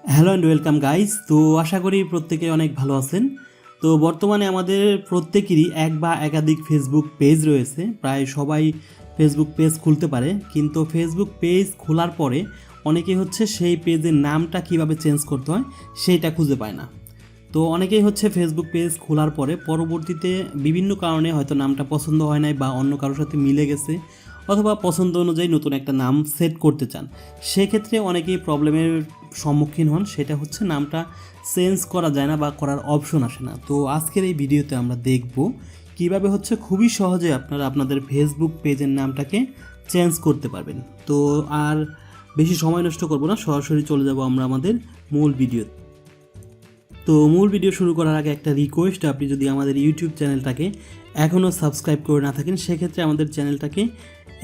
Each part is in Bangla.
Hello and welcome guys. তো আশা করি প্রত্যেকে অনেক ভালো আছেন। তো বর্তমানে আমাদের প্রত্যেকেরই এক বা একাধিক ফেসবুক পেজ রয়েছে। প্রায় সবাই ফেসবুক পেজ খুলতে পারে, কিন্তু ফেসবুক পেজ খোলার পরে অনেকেই হচ্ছে সেই পেজের নামটা কিভাবে চেঞ্জ করতে হয় সেইটা খুঁজে পায় না। তো অনেকেই হচ্ছে ফেসবুক পেজ খোলার পরে পরবর্তীতে বিভিন্ন কারণে হয়তো নামটা পছন্দ হয় নাই বা অন্য কারোর সাথে মিলে গেছে, অথবা পছন্দ অনুযায়ী নতুন একটা নাম সেট করতে চান। সেক্ষেত্রে অনেকেই প্রবলেমের সম্মুখীন হন, সেটা হচ্ছে নামটা চেঞ্জ করা যায় না বা করার অপশন আসে না। তো আজকের এই ভিডিওতে আমরা দেখব কিভাবে হচ্ছে খুবই সহজে আপনারা আপনাদের ফেসবুক পেজের নামটাকে চেঞ্জ করতে পারবেন। তো আর বেশি সময় নষ্ট করব না, সরাসরি চলে যাব আমরা আমাদের মূল ভিডিও। তো মূল ভিডিও শুরু করার আগে একটা রিকোয়েস্ট, আপনি যদি আমাদের ইউটিউব চ্যানেলটাকে এখনও সাবস্ক্রাইব করে না থাকেন, সেক্ষেত্রে আমাদের চ্যানেলটাকে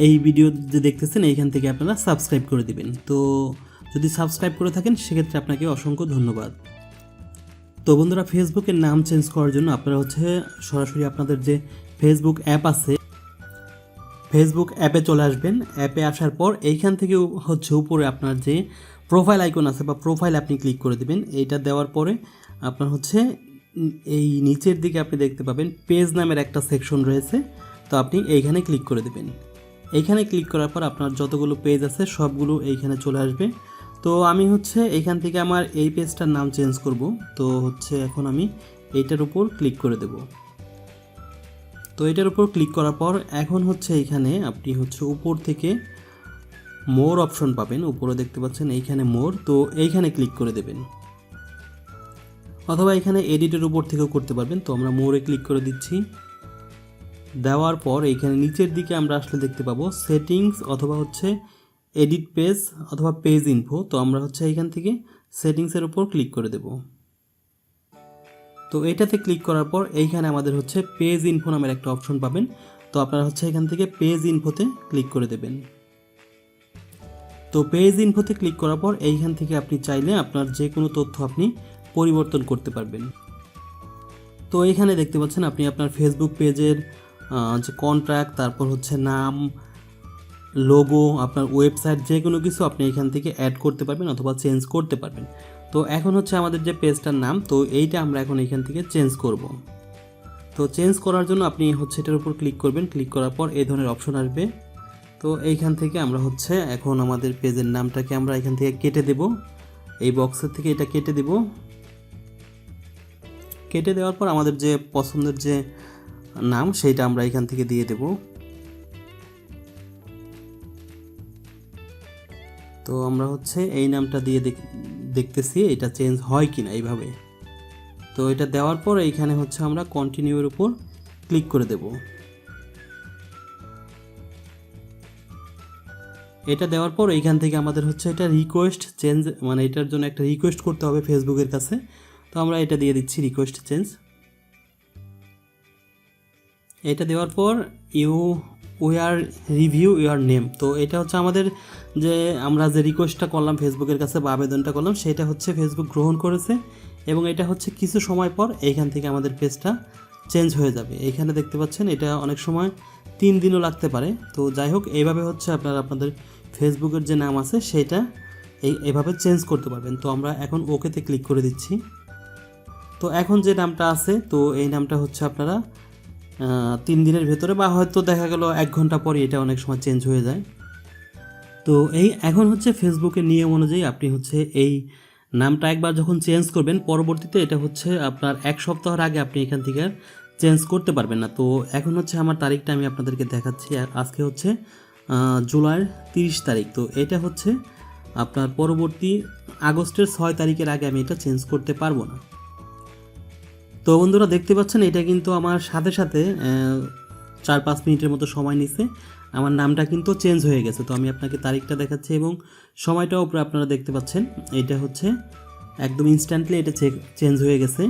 এই ভিডিও যে দেখতেছেন এইখান থেকে আপনারা সাবস্ক্রাইব করে দিবেন। তো যদি সাবস্ক্রাইব করে থাকেন সেক্ষেত্রে আপনাকে অসংখ্য ধন্যবাদ। তো বন্ধুরা, ফেসবুকের নাম চেঞ্জ করার জন্য আপনারা হচ্ছে সরাসরি আপনাদের যে ফেসবুক অ্যাপ আছে, ফেসবুক অ্যাপে চলে আসবেন। অ্যাপে আসার পর এইখান থেকে হচ্ছে উপরে আপনার যে প্রোফাইল আইকন আছে বা প্রোফাইল আপনি ক্লিক করে দেবেন। এইটা দেওয়ার পরে আপনার হচ্ছে এই নিচের দিকে আপনি দেখতে পাবেন পেজ নামের একটা সেকশন রয়েছে। তো আপনি এইখানে ক্লিক করে দেবেন। এইখানে ক্লিক করার পর আপনার যতগুলো পেজ আছে সবগুলো এইখানে চলে আসবে। তো আমি হচ্ছে এইখান থেকে আমার এই পেজটার নাম চেঞ্জ করব। তো হচ্ছে এখন আমি এইটার উপর ক্লিক করে দেব। তো এটার উপর ক্লিক করার পর এখন হচ্ছে এইখানে আপনি হচ্ছে উপর থেকে মোর অপশন পাবেন। উপরে দেখতে পাচ্ছেন এইখানে মোর, তো এইখানে ক্লিক করে দেবেন, অথবা এখানে এডিটের উপর থেকেও করতে পারবেন। তো আমরা মোরে ক্লিক করে দিচ্ছি। দেওয়ার পর এইখানে নিচের দিকে আমরা আসলে দেখতে পাবো সেটিংস অথবা হচ্ছে এডিট পেজ অথবা পেজ ইনফো। তো আমরা হচ্ছে এইখান থেকে সেটিংসের উপর ক্লিক করে দেব। তো এটাতে ক্লিক করার পর এইখানে আমাদের হচ্ছে পেজ ইনফো নামের একটা অপশন পাবেন। তো আপনারা হচ্ছে এখান থেকে পেজ ইনফোতে ক্লিক করে দেবেন। তো পেজ ইনফোতে ক্লিক করার পর এইখান থেকে আপনি চাইলে আপনার যে কোনো তথ্য আপনি পরিবর্তন করতে পারবেন। তো এইখানে দেখতে পাচ্ছেন আপনি আপনার ফেসবুক পেজের যে কন্ট্রাক্ট, তারপর হচ্ছে নাম, লোগো, আপনার ওয়েবসাইট, যে কোনো কিছু আপনি এখান থেকে অ্যাড করতে পারবেন অথবা চেঞ্জ করতে পারবেন। তো এখন হচ্ছে আমাদের যে পেজটার নাম, তো এইটা আমরা এখন এখান থেকে চেঞ্জ করব। তো চেঞ্জ করার জন্য আপনি হচ্ছে এটার উপর ক্লিক করবেন। ক্লিক করার পর এই ধরনের অপশন আসবে। তো এইখান থেকে আমরা হচ্ছে এখন আমাদের পেজের নামটাকে আমরা এখান থেকে কেটে দেব। এই বক্সের থেকে এটা কেটে দেব। কেটে দেওয়ার পর আমাদের যে পছন্দের যে নাম সেইটা আমরা এখান থেকে দিয়ে দেব। তো আমরা হচ্ছে এই নামটা দিয়ে দেখতেছি এটা চেঞ্জ হয় কিনা এইভাবে। তো এটা দেওয়ার পর এইখানে হচ্ছে আমরা কন্টিনিউর উপর ক্লিক করে দেব। এটা দেওয়ার পর এইখান থেকে আমাদের হচ্ছে এটা রিকোয়েস্ট চেঞ্জ, মানে এটার জন্য একটা রিকোয়েস্ট করতে হবে ফেসবুকের কাছে। তো আমরা এটা দিয়ে দিচ্ছি রিকোয়েস্ট চেঞ্জ। এটা দেওয়ার পর we are review your name. তো এটা হচ্ছে আমাদের যে আমরা যে রিকোয়েস্টটা করলাম ফেসবুকের কাছে বা আবেদনটা করলাম সেটা হচ্ছে ফেসবুক গ্রহণ করেছে, এবং এটা হচ্ছে কিছু সময় পর এইখান থেকে আমাদের পেজটা চেঞ্জ হয়ে যাবে। এইখানে দেখতে পাচ্ছেন এটা অনেক সময় 3 দিনও লাগতে পারে। তো যাই হোক, এইভাবে হচ্ছে আপনারা আপনাদের ফেসবুকের যে নাম আছে সেটা এইভাবে চেঞ্জ করতে পারবেন। তো আমরা এখন ওকেতে ক্লিক করে দিচ্ছি। তো এখন যে নামটা আছে, তো এই নামটা হচ্ছে আপনারা 3 দিনের ভেতরে বা হয়তো দেখা গেল 1 ঘন্টা পরে এটা অনেক সময় চেঞ্জ হয়ে যায়। তো এই এখন হচ্ছে ফেসবুকের নিয়ম অনুযায়ী আপনি হচ্ছে এই নামটা একবার যখন চেঞ্জ করবেন, পরবর্তীতে এটা হচ্ছে আপনার 1 সপ্তাহের আগে আপনি এখান থেকে আর চেঞ্জ করতে পারবেন না। তো এখন হচ্ছে আমার তারিখটা আমি আপনাদেরকে দেখাচ্ছি। আজকে হচ্ছে জুলাইয়ের 30 তারিখ। তো এটা হচ্ছে আপনার পরবর্তী আগস্টের 6 তারিখের আগে আমি এটা চেঞ্জ করতে পারবো না। তো বন্ধুরা, দেখতে পাচ্ছেন এটা কিন্তু আমার সাথে সাথে 4-5 মিনিটের মতো সময় নিছে। আমার নামটা কিন্তু চেঞ্জ হয়ে গেছে। তো আমি আপনাকে তারিখটা দেখাচ্ছি এবং সময়টাও উপরে আপনারা দেখতে পাচ্ছেন। এটা হচ্ছে একদম ইনস্ট্যান্টলি এটা চেঞ্জ হয়ে গেছে।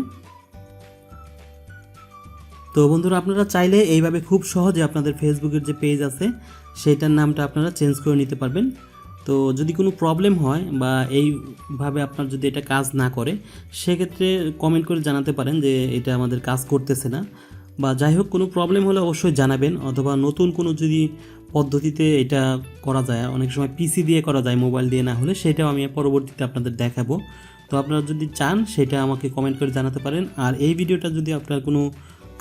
তো বন্ধুরা, আপনারা চাইলে এইভাবে খুব সহজে আপনাদের ফেসবুকের যে পেজ আছে সেইটার নামটা আপনারা চেঞ্জ করে নিতে পারবেন। তো যদি কোনো প্রবলেম হয় বা এইভাবে আপনার যদি এটা কাজ না করে, সেক্ষেত্রে কমেন্ট করে জানাতে পারেন যে এটা আমাদের কাজ করতেছে না, বা যাই হোক কোনো প্রবলেম হলে অবশ্যই জানাবেন। অথবা নতুন কোনো যদি পদ্ধতিতে এটা করা যায়, অনেক সময় পিসি দিয়ে করা যায়, মোবাইল দিয়ে না হলে, সেটাও আমি পরবর্তীতে আপনাদের দেখাবো। তো আপনারা যদি চান সেটা আমাকে কমেন্ট করে জানাতে পারেন। আর এই ভিডিওটা যদি আপনার কোনো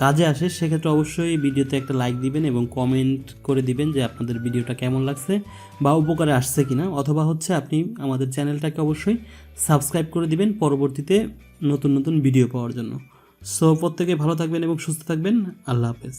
কাজে আসে সেক্ষেত্রে অবশ্যই ভিডিওতে একটা লাইক দিবেন এবং কমেন্ট করে দিবেন যে আপনাদের ভিডিওটা কেমন লাগছে বা উপকারে আসছে কিনা, অথবা হচ্ছে আপনি আমাদের চ্যানেলটাকে অবশ্যই সাবস্ক্রাইব করে দিবেন পরবর্তীতে নতুন নতুন ভিডিও পাওয়ার জন্য। সো প্রত্যেকে ভালো থাকবেন এবং সুস্থ থাকবেন। আল্লাহ হাফেজ।